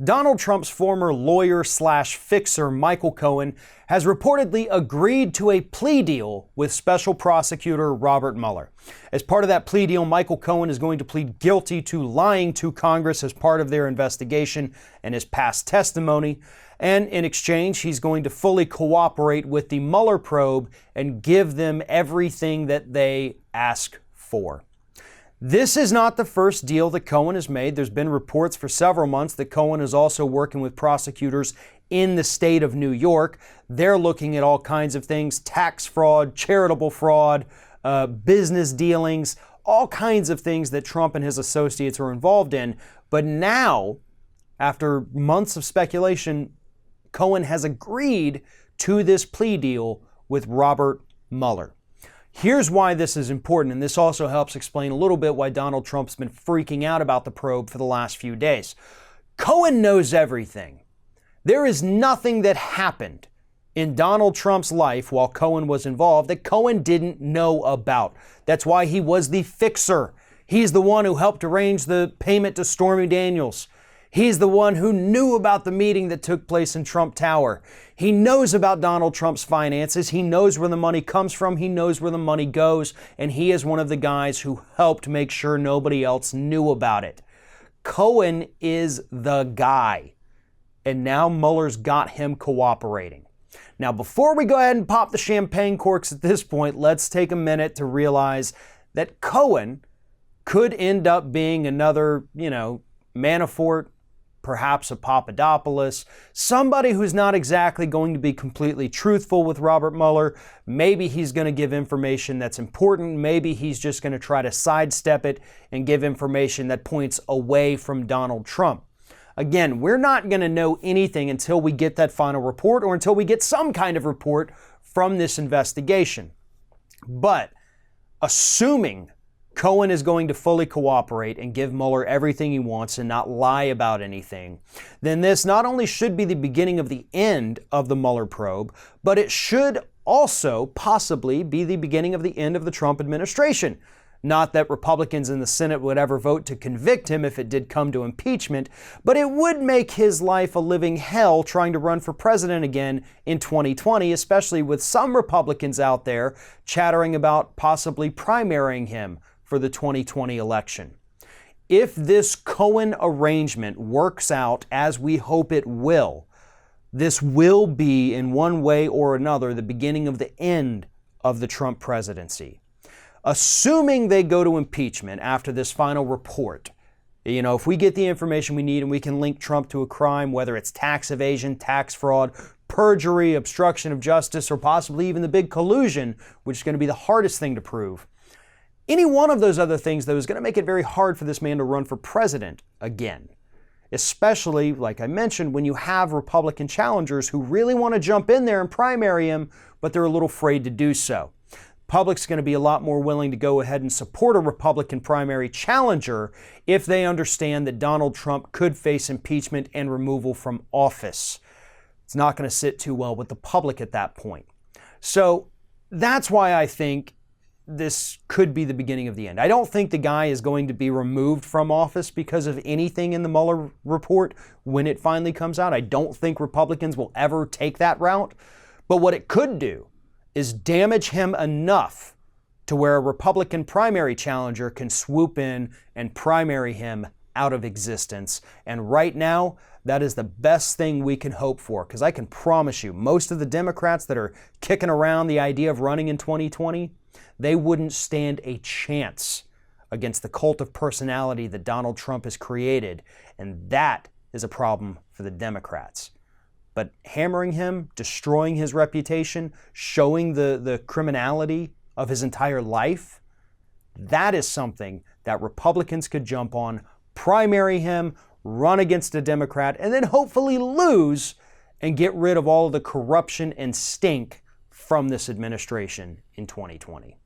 Donald Trump's former lawyer slash fixer, Michael Cohen, has reportedly agreed to a plea deal with special prosecutor Robert Mueller. As part of that plea deal, Michael Cohen is going to plead guilty to lying to Congress as part of their investigation and his past testimony. And in exchange, he's going to fully cooperate with the Mueller probe and give them everything that they ask for. This is not the first deal that Cohen has made. There's been reports for several months that Cohen is also working with prosecutors in the state of New York. They're looking at all kinds of things: tax fraud, charitable fraud, business dealings, all kinds of things that Trump and his associates are involved in. But now, after months of speculation, Cohen has agreed to this plea deal with Robert Mueller. Here's why this is important, and this also helps explain a little bit why Donald Trump's been freaking out about the probe for the last few days. Cohen knows everything. There is nothing that happened in Donald Trump's life while Cohen was involved that Cohen didn't know about. That's why he was the fixer. He's the one who helped arrange the payment to Stormy Daniels. He's the one who knew about the meeting that took place in Trump Tower. He knows about Donald Trump's finances. He knows where the money comes from. He knows where the money goes. And he is one of the guys who helped make sure nobody else knew about it. Cohen is the guy. And now Mueller's got him cooperating. Now, before we go ahead and pop the champagne corks at this point, let's take a minute to realize that Cohen could end up being another, Manafort, perhaps a Papadopoulos, somebody who's not exactly going to be completely truthful with Robert Mueller. Maybe he's going to give information that's important. Maybe he's just going to try to sidestep it and give information that points away from Donald Trump. Again, we're not going to know anything until we get that final report or until we get some kind of report from this investigation. But assuming Cohen is going to fully cooperate and give Mueller everything he wants and not lie about anything, then this not only should be the beginning of the end of the Mueller probe, but it should also possibly be the beginning of the end of the Trump administration. Not that Republicans in the Senate would ever vote to convict him if it did come to impeachment, but it would make his life a living hell trying to run for president again in 2020, especially with some Republicans out there chattering about possibly primarying him for the 2020 election. If this Cohen arrangement works out as we hope it will, this will be in one way or another the beginning of the end of the Trump presidency. Assuming they go to impeachment after this final report, if we get the information we need and we can link Trump to a crime, whether it's tax evasion, tax fraud, perjury, obstruction of justice, or possibly even the big collusion, which is going to be the hardest thing to prove, any one of those other things, though, is going to make it very hard for this man to run for president again. Especially, like I mentioned, when you have Republican challengers who really want to jump in there and primary him, but they're a little afraid to do so. The public's going to be a lot more willing to go ahead and support a Republican primary challenger if they understand that Donald Trump could face impeachment and removal from office. It's not going to sit too well with the public at that point. So that's why I think this could be the beginning of the end. I don't think the guy is going to be removed from office because of anything in the Mueller report when it finally comes out. I don't think Republicans will ever take that route. But what it could do is damage him enough to where a Republican primary challenger can swoop in and primary him out of existence. And right now, that is the best thing we can hope for, because I can promise you, most of the Democrats that are kicking around the idea of running in 2020, they wouldn't stand a chance against the cult of personality that Donald Trump has created. And that is a problem for the Democrats. But hammering him, destroying his reputation, showing the criminality of his entire life, that is something that Republicans could jump on, primary him, run against a Democrat, and then hopefully lose and get rid of all of the corruption and stink from this administration in 2020.